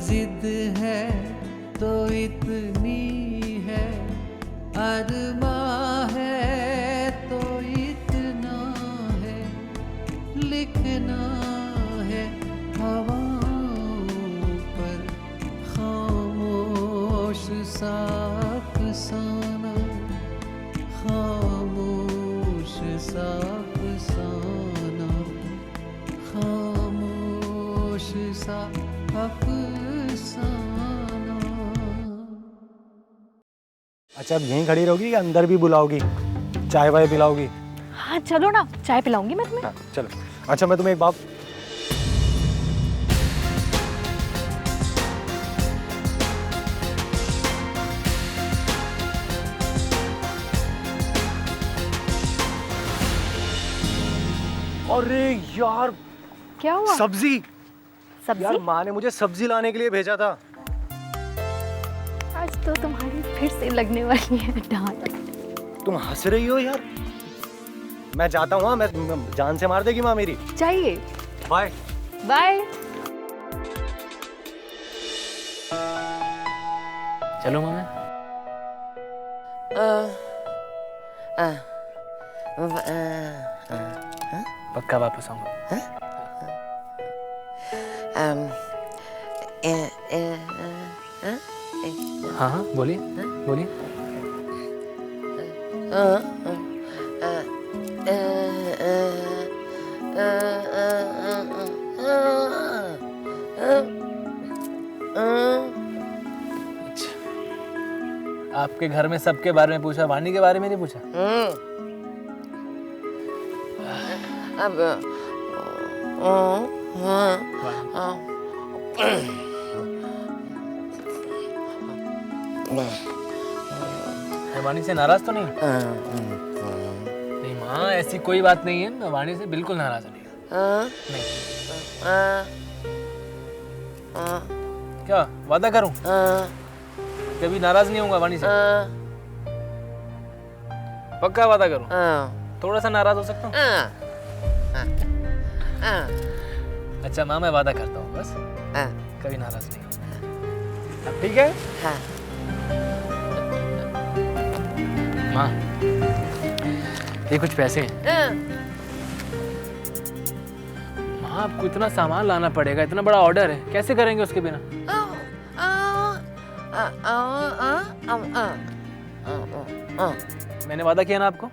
जिद है तो इतनी है, अरमां है तो इतना है, लिखना है हवाओं पर खामोश सा अफसाना, खामोश सा अफसाना, खामोश सा अफसाना। अच्छा, अब यहीं खड़ी रहोगी या अंदर भी बुलाओगी? चाय वाय पिलाओगी? हाँ चलो ना, चाय पिलाऊंगी मैं तुम्हें। हाँ, चलो। अच्छा, मैं तुम्हें एक बात, अरे यार, क्या हुआ? सब्जी। सब्जी? यार, माँ ने मुझे सब्जी लाने के लिए भेजा था। आज तो तुम्हारी फिर से लगने वाली है डांट। तुम हंस रही हो यार। मैं जाता हूँ, मैं जान से मार देगी माँ मेरी। चाहिए। Bye bye. चलो मामा। पक्का वापस आऊंगा। हाँ हाँ, बोलिए बोलिए। अच्छा, आपके घर में सबके बारे में पूछा, वाणी के बारे में नहीं पूछा? वाणी से नाराज तो नहीं? नहीं माँ, ऐसी कोई बात नहीं है, मैं वाणी से बिल्कुल नाराज नहीं हूँ। नहीं। क्या वादा करूं? कभी नाराज नहीं होऊंगा वाणी से। पक्का वादा करूं? थोड़ा सा नाराज हो सकता हूँ? अच्छा माँ, मैं वादा करता हूँ बस, कभी नाराज नहीं होऊंगा। अब ठीक है? माँ, ये कुछ पैसे हैं। माँ, आपको इतना सामान लाना पड़ेगा, इतना बड़ा ऑर्डर है, कैसे करेंगे उसके बिना? मैंने वादा किया ना आपको,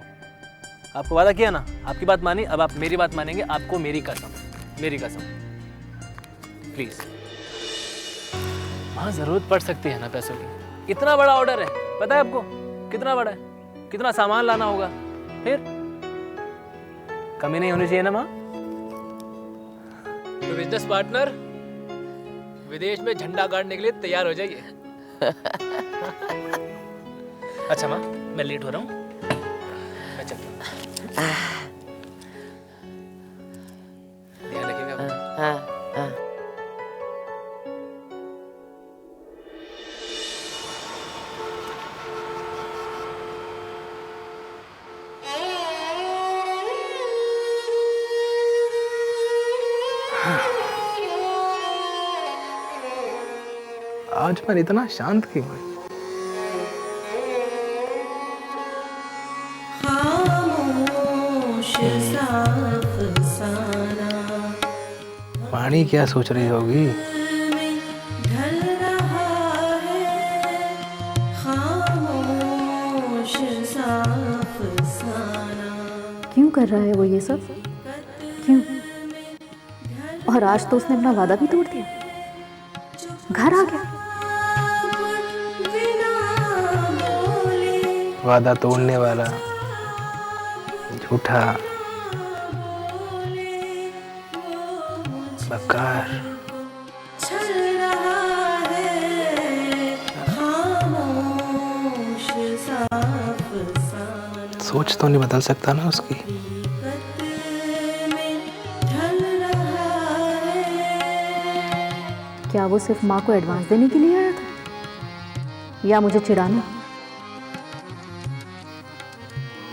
आपको वादा किया ना, आपकी बात मानी, अब आप मेरी बात मानेंगे। आपको मेरी कसम, मेरी कसम, प्लीज। माँ, जरूरत पड़ सकती है ना पैसों की, इतना बड़ा ऑर्डर है, पता है आपको कितना बड़ा है, कितना सामान लाना होगा, फिर कमी नहीं होनी चाहिए ना माँ? तो बिजनेस पार्टनर, विदेश में झंडा गाड़ने के लिए तैयार हो जाइए। अच्छा माँ, मैं लेट हो रहा हूँ, मैं चलता हूँ। ध्यान रखिएगा। आज मैं इतना शांत क्यों है? वाणी क्या सोच रही होगी? क्यों कर रहा है वो ये सब? क्यों? और आज तो उसने अपना वादा भी तोड़ दिया, घर आ गया। वादा तोड़ने वाला, झूठा, बकार। सोच तो नहीं बदल सकता ना उसकी। क्या वो सिर्फ माँ को एडवांस देने के लिए आया था, या मुझे चिढ़ाना?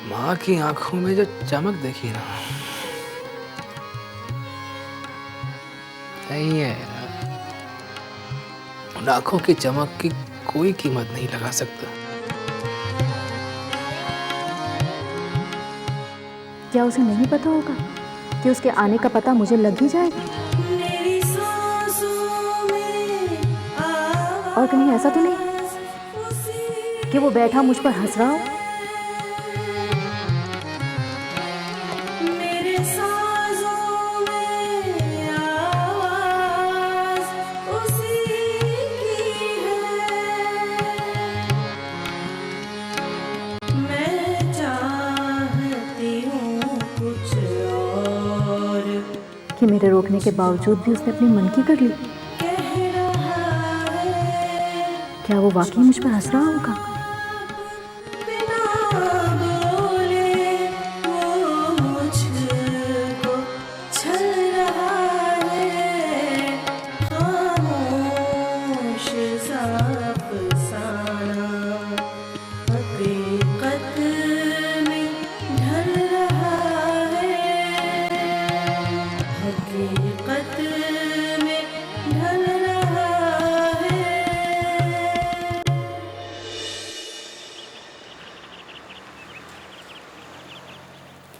माँ की आंखों में जो चमक देखी ना, सही है यार। उन आंखों की चमक की कोई कीमत नहीं लगा सकता। क्या उसे नहीं पता होगा कि उसके आने का पता मुझे लग ही जाएगा? और कहीं ऐसा तो नहीं कि वो बैठा मुझ पर हंस रहा हो? कि मेरे रोकने के बावजूद भी उसने अपनी मन की कर ली। क्या वो वाकई मुझ पर हंस रहा होगा?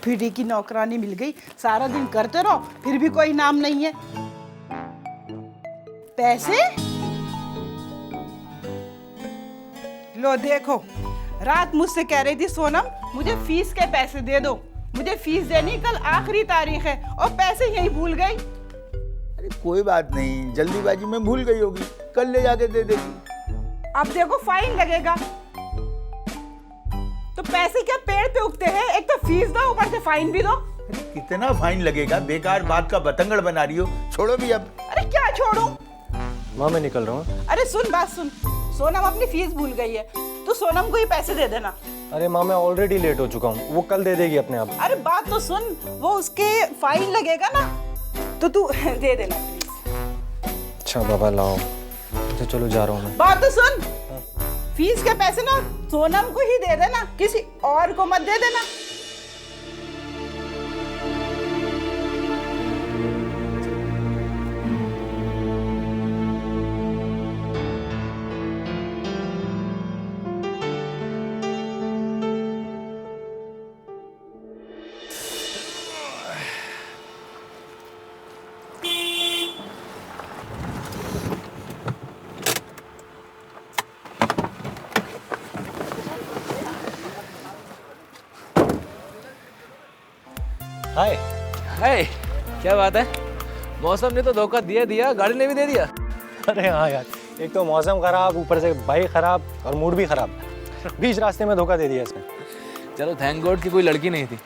पीढ़ी की नौकरानी मिल गई, सारा दिन करते रहो फिर भी कोई नाम नहीं है। पैसे लो देखो, रात मुझसे कह रही थी सोनम मुझे फीस के पैसे दे दो, मुझे फीस देनी, कल आखिरी तारीख है, और पैसे यही भूल गई। अरे कोई बात नहीं, जल्दीबाजी में भूल गई होगी, कल ले जाके दे देगी। अब देखो फाइन लगेगा। तो पैसे क्या पेड़ पे उगते हैं? एक तो फीस दो, ऊपर से फाइन भी दो। अरे कितना फाइन लगेगा? बेकार बात का बतंगड़ बना रही हो, छोड़ो भी अब। अरे क्या छोड़ूं? माँ मैं निकल रहा हूँ। अरे सुन बात सुन, सोनम अपनी फीस भूल गई है, तू सोनम को ही पैसे दे देना। अरे माँ मैं ऑलरेडी लेट हो चुका हूँ, वो कल दे देगी अपने आप। अरे बात तो सुन, वो उसके फाइन लगेगा ना, तो तू दे देना प्लीज। अच्छा बाबा लाओ, अच्छा चलो जा रहा हूँ मैं। बात तो सुन, फीस के पैसे ना सोनम को ही दे देना, किसी और को मत दे देना। हाय हाय, क्या बात है? मौसम ने तो धोखा दिया दिया, गाड़ी ने भी दे दिया। अरे हाँ यार, एक तो मौसम खराब, ऊपर से बाइक खराब और मूड भी खराब, बीच रास्ते में धोखा दे दिया इसने। चलो थैंक गॉड कि कोई लड़की नहीं थी।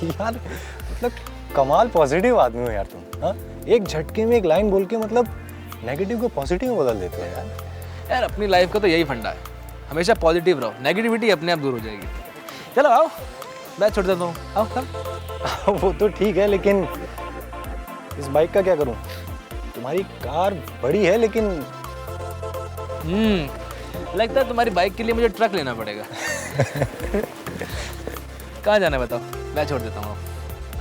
यार मतलब कमाल पॉजिटिव आदमी हो यार तुम। हाँ, एक झटके में एक लाइन बोल के मतलब नेगेटिव को पॉजिटिव में बदल देते हो यार। यार अपनी लाइफ का तो यही फंडा है, हमेशा पॉजिटिव रहो, नेगेटिविटी अपने आप दूर हो जाएगी। चलो आओ, मैं छोड़ देता हूँ, आओ कल। वो तो ठीक है, लेकिन इस बाइक का क्या करूँ? तुम्हारी कार बड़ी है लेकिन लगता है तुम्हारी बाइक के लिए मुझे ट्रक लेना पड़ेगा। कहाँ जाना है बताओ, मैं छोड़ देता हूँ।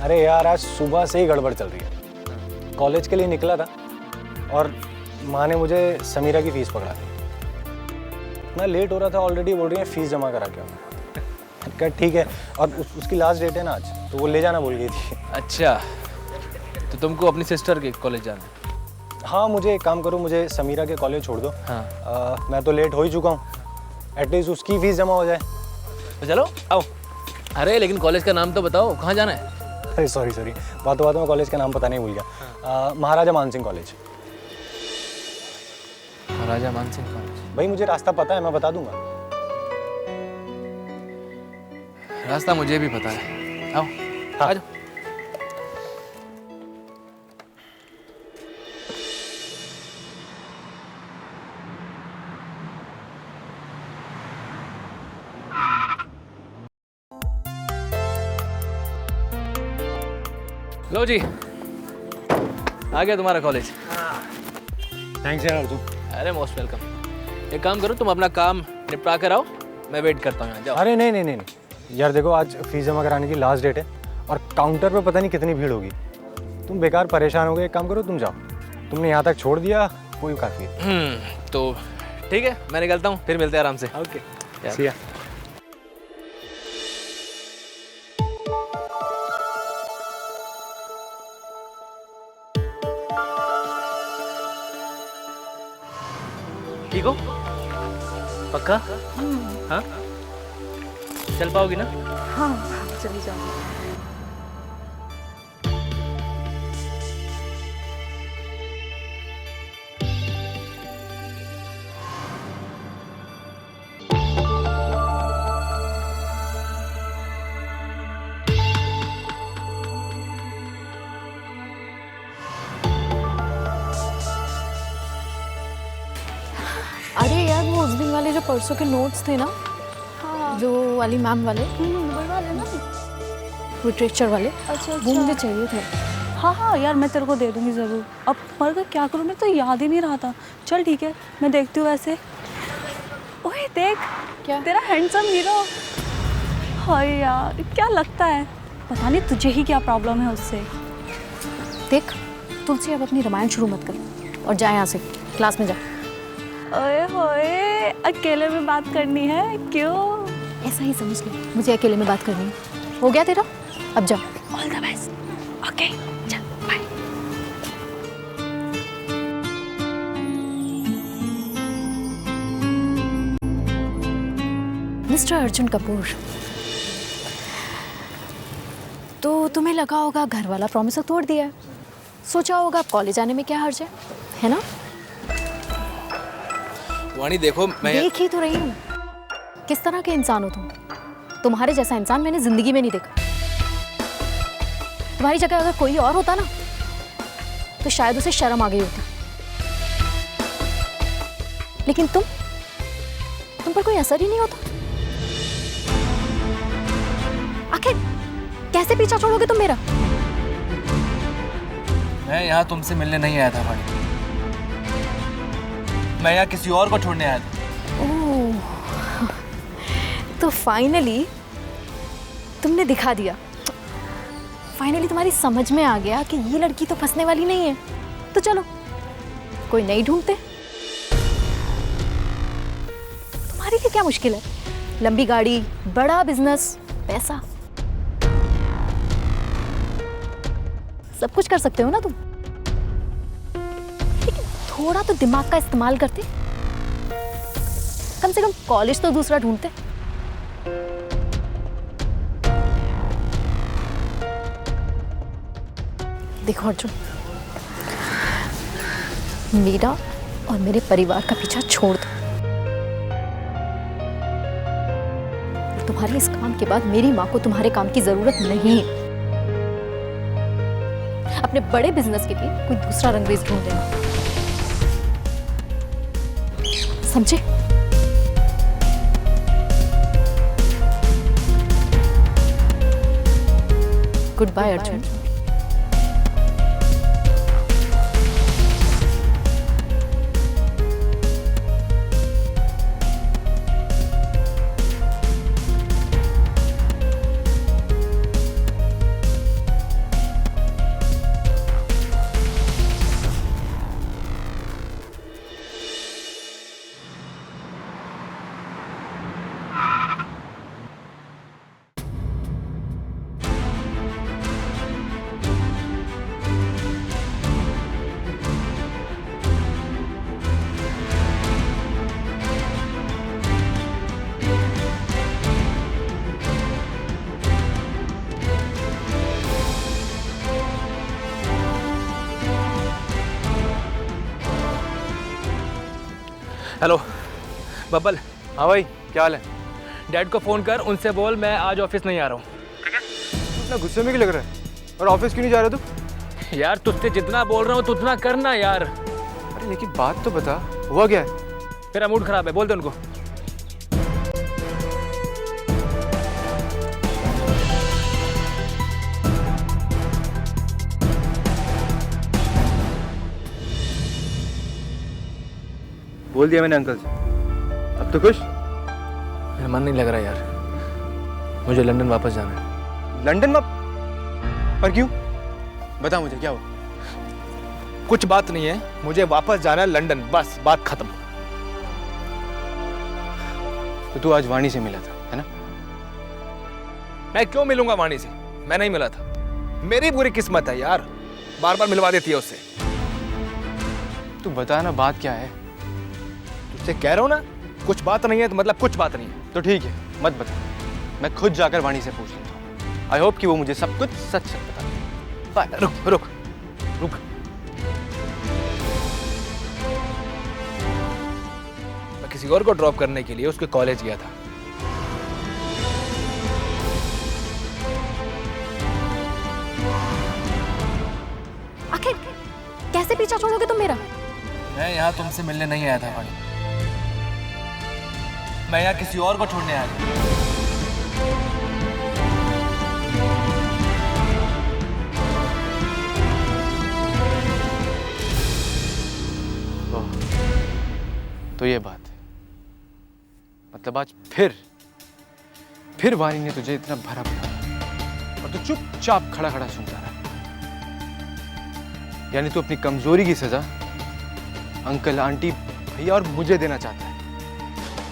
अरे यार आज सुबह से ही गड़बड़ चल रही है। कॉलेज के लिए निकला था और माँ ने मुझे समीरा की फीस पकड़ा दी। मैं लेट हो रहा था ऑलरेडी, बोल रही है फीस जमा करा के आओ। क्या ठीक है, और उसकी लास्ट डेट है ना आज, तो वो ले जाना बोल गई थी। अच्छा, तो तुमको अपनी सिस्टर के कॉलेज जाना है? हाँ, मुझे एक काम करो, मुझे समीरा के कॉलेज छोड़ दो। हाँ। मैं तो लेट हो ही चुका हूँ, एटलीस्ट उसकी फीस जमा हो जाए। तो चलो आओ। अरे लेकिन कॉलेज का नाम तो बताओ, कहाँ जाना है? अरे सॉरी बातों में कॉलेज का नाम पता नहीं भूल गया। महाराजा मानसिंह कॉलेज। महाराजा मानसिंह कॉलेज? भाई मुझे रास्ता पता है, मैं बता दूंगा। रास्ता मुझे भी पता है, आओ। हाँ। आ जाओ। लो जी, आ गया तुम्हारा कॉलेज। थैंक्स यार अर्जुन। अरे मोस्ट वेलकम। एक काम करो, तुम अपना काम निपटा कर आओ, मैं वेट करता हूँ यहाँ। जाओ। अरे नहीं यार, देखो आज फीस जमा कराने की लास्ट डेट है और काउंटर पे पता नहीं कितनी भीड़ होगी। तुम बेकार परेशान हो गए, एक काम करो तुम जाओ। तुमने यहाँ तक छोड़ दिया, वही काफ़ी है। तो ठीक है, मैं निकलता हूँ, फिर मिलते हैं आराम से। ओके सी या। ठीक हो? पक्का? हाँ? चल पाओगी ना? हाँ चली जाओ। अरे यार वो उस दिन वाले जो परसों के नोट्स थे ना, हाँ। जो वाली मैम वाले ना, लिटरेचर वाले, अच्छा वो मुझे चाहिए थे। हाँ हाँ यार मैं तेरे को दे दूँगी ज़रूर। अब मगर क्या करूँ, मैं तो याद ही नहीं रहा था। चल ठीक है, मैं देखती हूँ वैसे। ओए देख, क्या? तेरा हैंडसम हीरो। हाय यार क्या लगता है, पता नहीं तुझे ही क्या प्रॉब्लम है उससे। देख तुलसी अब अपनी रामायण शुरू मत कर और जा यहाँ से, क्लास में जा। ओए होए, अकेले में बात करनी है क्यों? ऐसा ही समझ ले, मुझे अकेले में बात करनी है। हो गया तेरा, अब जा। All the best. ओके चल बाय। मिस्टर अर्जुन कपूर, तो तुम्हें लगा होगा घर वाला प्रॉमिस तोड़ दिया है, सोचा होगा अब कॉलेज आने में क्या हर्ज है ना? वाणी देखो, मैं देख ही तो रही हूँ किस तरह के इंसान हो तुम। तुम्हारे जैसा इंसान मैंने जिंदगी में नहीं देखा। तुम्हारी जगह अगर कोई और होता ना तो शायद उसे शर्म आ गई होती, लेकिन तुम पर कोई असर ही नहीं होता। आखिर कैसे पीछा छोड़ोगे तुम मेरा? मैं यहाँ तुमसे मिलने नहीं आया था वाणी, मैं यहाँ किसी और को छोड़ने आया था। ओह, तो फाइनली तुमने दिखा दिया। फाइनली तुम्हारी समझ में आ गया कि ये लड़की तो फंसने वाली नहीं है। तो चलो कोई नई ढूंढते। तुम्हारे लिए क्या मुश्किल है? लंबी गाड़ी, बड़ा बिजनेस, पैसा, सब कुछ कर सकते हो ना तुम। लेकिन थोड़ा तो दिमाग का इस्तेमाल करते, कम से कम कॉलेज तो दूसरा ढूंढते। देखो अर्जुन, मेरा और मेरे परिवार का पीछा छोड़ दो। और तुम्हारे इस काम के बाद मेरी माँ को तुम्हारे काम की जरूरत नहीं है। अपने बड़े बिजनेस के लिए कोई दूसरा रंगरेज ढूंढ लेना, समझे? Good bye Arjun. Hello Babbal. हाँ भाई, क्या हाल है? डैड को फ़ोन कर, उनसे बोल मैं आज ऑफिस नहीं आ रहा हूँ। इतना गुस्से में क्यों लग रहा है? और ऑफिस क्यों नहीं जा रहा तू? यार तुझसे जितना बोल रहा हूँ तो उतना करना यार। अरे लेकिन बात तो बता, हुआ क्या है? मेरा मूड खराब है, बोल दे उनको। बोल दिया मैंने अंकल से। अब तो खुश? मेरा मन नहीं लग रहा यार, मुझे लंदन वापस जाना है। लंदन पर क्यों? बता मुझे क्या हुआ? कुछ बात नहीं है, मुझे वापस जाना है लंदन, बस बात खत्म। तो तू आज वाणी से मिला था, है ना? मैं क्यों मिलूंगा वाणी से? मैं नहीं मिला था। मेरी बुरी किस्मत है यार, बार बार मिलवा देती है उससे। तू बता ना, बात क्या है? तुझसे कह रहा हूं ना, कुछ बात नहीं है तो मतलब कुछ बात नहीं है। तो ठीक है, मत बता, मैं खुद जाकर वाणी से पूछ लेता हूँ। आई होप कि वो मुझे सब कुछ सच सच बता दे। बाय, रुक रुक रुक। मैं किसी और को ड्रॉप करने के लिए उसके कॉलेज गया था। आखिर कैसे पीछा छोड़ोगे तुम मेरा? मैं यहाँ तुमसे मिलने नहीं आया था वाणी, मैं यहाँ किसी और को छोड़ने आया था। ओह, तो ये बात है। मतलब आज फिर वाणी ने तुझे इतना भरा बुलाया और तू चुपचाप खड़ा खड़ा सुनता रहा। यानी तू अपनी कमजोरी की सजा अंकल, आंटी, भैया और मुझे देना चाहता है।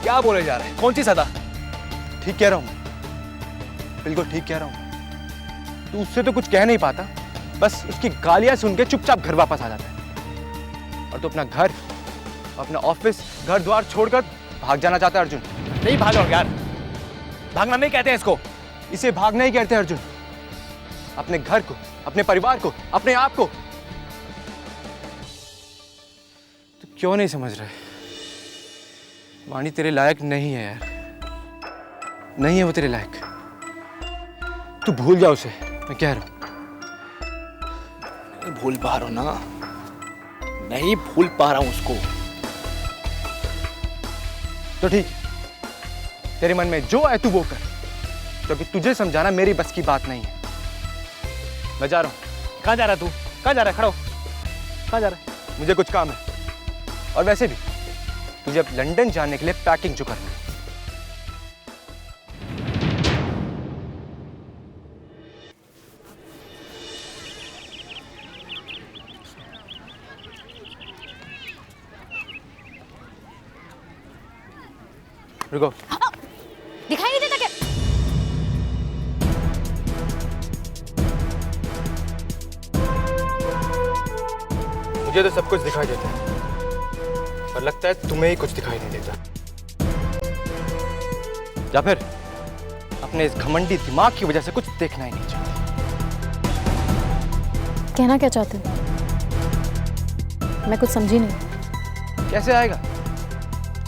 क्या बोले जा रहे हैं? कौन सी सदा? ठीक कह रहा हूं मैं, बिल्कुल ठीक कह रहा हूं। तू उससे तो कुछ कह नहीं पाता, बस उसकी गालियां सुन के चुपचाप घर वापस आ जाता है। और तू अपना घर, अपना ऑफिस, घर द्वार छोड़कर भाग जाना चाहता है अर्जुन। नहीं भागा यार, भागना नहीं कहते हैं इसको। इसे भागना ही कहते हैं अर्जुन। अपने घर को, अपने परिवार को, अपने आप को। तू क्यों नहीं समझ रहा है? वाणी तेरे लायक नहीं है यार, नहीं है वो तेरे लायक। तू भूल जा उसे, मैं कह रहा हूं। भूल पा रहा हूं ना, नहीं भूल पा रहा हूं उसको। तो ठीक, तेरे मन में जो है तू वो कर, क्योंकि तुझे समझाना मेरी बस की बात नहीं है। मैं जा रहा हूं। कहां जा रहा है तू? कहां जा रहा है? खड़ा हो। कहां जा रहा है? मुझे कुछ काम है, और वैसे भी तुझे अब लंदन जाने के लिए पैकिंग जो करनी है। रुको, दिखाई नहीं देता क्या? मुझे तो सब कुछ दिखाई देता है, पर लगता है तुम्हें ही कुछ दिखाई नहीं देता। या फिर अपने इस घमंडी दिमाग की वजह से कुछ देखना ही नहीं चाहती। कहना क्या चाहते हो? मैं कुछ समझी नहीं। कैसे आएगा?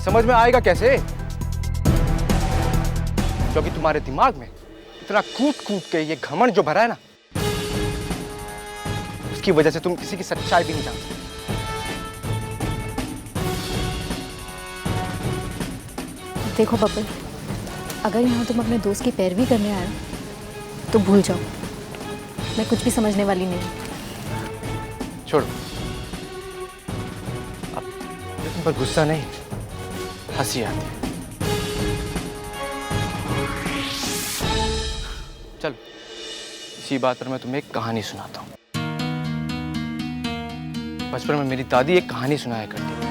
समझ में आएगा कैसे? क्योंकि तुम्हारे दिमाग में इतना कूद कूद के ये घमंड जो भरा है ना, उसकी वजह से तुम किसी की सच्चाई भी नहीं जान सकते। देखो बब्बल, अगर यहाँ तुम अपने दोस्त की पैरवी करने आए तो भूल जाओ, मैं कुछ भी समझने वाली नहीं। छोड़ो, अब तुम पर गुस्सा नहीं, हंसी आती है। चलो, इसी बात पर मैं तुम्हें एक कहानी सुनाता हूँ। बचपन में मेरी दादी एक कहानी सुनाया करती थी,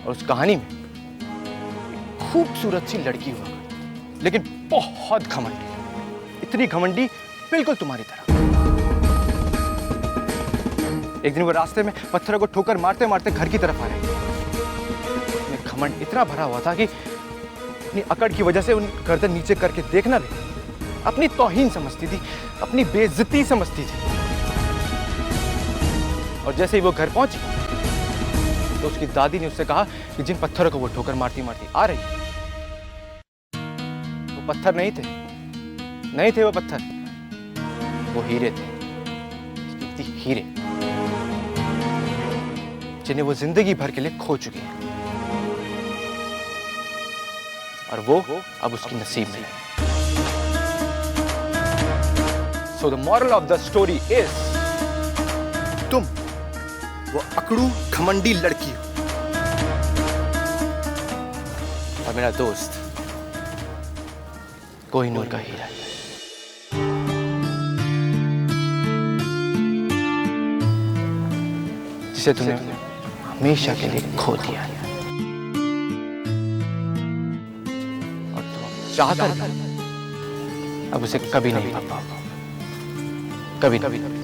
और उस कहानी में खूबसूरत सी लड़की हुआ करती, लेकिन बहुत घमंडी, इतनी घमंडी बिल्कुल तुम्हारी तरह। एक दिन वो रास्ते में पत्थरों को ठोकर मारते मारते घर की तरफ आ रही थी। उसमें घमंड इतना भरा हुआ था कि अपनी अकड़ की वजह से उन गर्दन नीचे करके देखना भी अपनी तौहीन समझती थी, अपनी बेइज्जती समझती थी। और जैसे ही वो घर पहुंची तो उसकी दादी ने उससे कहा कि जिन पत्थरों को वो ठोकर मारती मारती आ रही है, वो पत्थर नहीं थे, नहीं थे वो पत्थर, वो हीरे थे, हीरे, जिन्हें वो जिंदगी भर के लिए खो चुकी है, और वो अब उसकी नसीब में है। So the moral of the story is, तुम वो अकड़ू घमंडी लड़की हो, और मेरा दोस्त कोहिनूर का हीरा है। जिसे तूने हमेशा के लिए खो दिया है। और तू चाहता था अब उसे कभी नहीं पा पाओगे, कभी कभी कभी।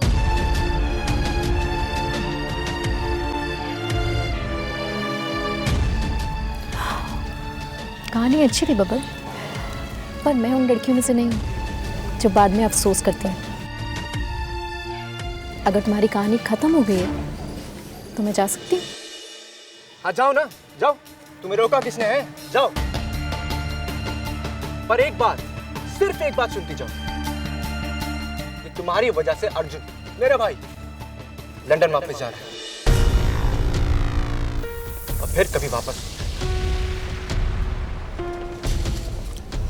कहानी अच्छी थी बबल, पर मैं उन लड़कियों में से नहीं हूँ जो बाद में अफसोस करती हैं। अगर तुम्हारी कहानी खत्म हो गई है तो मैं जा सकती हूँ। हाँ जाओ ना, जाओ। तुम्हें रोका किसने है? जाओ। पर एक बात, सिर्फ एक बात सुनती जाओ कि तुम्हारी वजह से अर्जुन, मेरा भाई, लंदन वापस जा रहा है और फिर कभी वापस।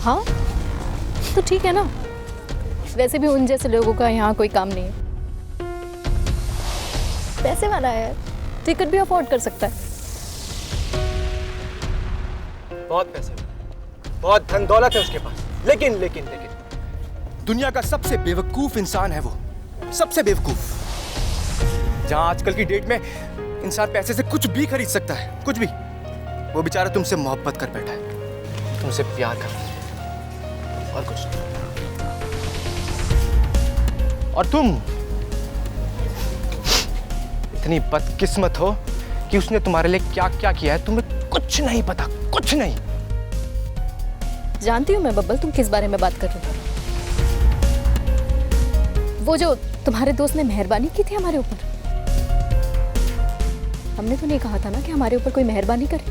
हाँ तो ठीक है ना, वैसे भी उन जैसे लोगों का यहाँ कोई काम नहीं है। पैसे वाला है, टिकट भी अफोर्ड कर सकता है। बहुत पैसे, बहुत धन दौलत है उसके पास, लेकिन लेकिन लेकिन दुनिया का सबसे बेवकूफ इंसान है वो, सबसे बेवकूफ। जहां आजकल की डेट में इंसान पैसे से कुछ भी खरीद सकता है, कुछ भी, वो बेचारा तुमसे मोहब्बत कर बैठा है, तुमसे प्यार कर, और कुछ नहीं। और तुम इतनी बदकिस्मत हो कि उसने तुम्हारे लिए क्या क्या किया है तुम्हें कुछ नहीं पता, कुछ नहीं। जानती हूँ मैं बब्बल, तुम किस बारे में बात कर रहे हो। वो जो तुम्हारे दोस्त ने मेहरबानी की थी हमारे ऊपर, हमने तो नहीं कहा था ना कि हमारे ऊपर कोई मेहरबानी करे।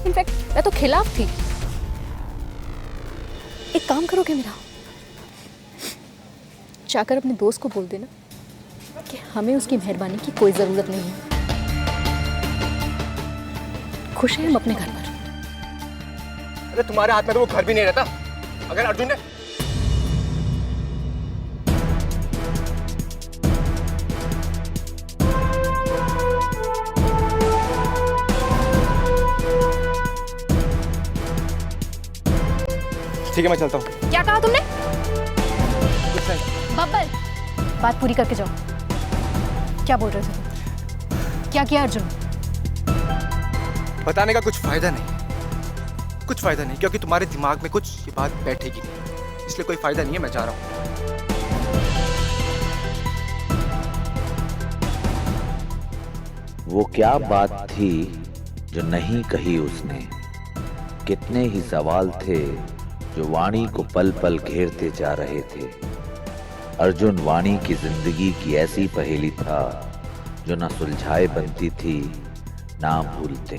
इनफैक्ट मैं तो खिलाफ थी। एक काम करोगे मेरा, जाकर अपने दोस्त को बोल देना कि हमें उसकी मेहरबानी की कोई जरूरत नहीं है, खुश हैं हम अपने घर पर। अरे तुम्हारे हाथ में तो वो घर भी नहीं रहता अगर अर्जुन ने। ठीक है मैं चलता हूँ। क्या कहा तुमने? कुछ नहीं। बब्बल, बात पूरी करके जाओ। क्या बोल रहे थे? क्या किया अर्जुन? बताने का कुछ फायदा नहीं, कुछ फायदा नहीं, क्योंकि तुम्हारे दिमाग में कुछ ये बात बैठेगी नहीं, इसलिए कोई फायदा नहीं है, मैं जा रहा हूँ। वो क्या बात थी जो नहीं कही उसने? कितने ही सवाल थे जो वाणी को पल पल घेरते जा रहे थे। अर्जुन वाणी की जिंदगी की ऐसी पहेली था जो न सुलझाए बनती थी ना भूलते।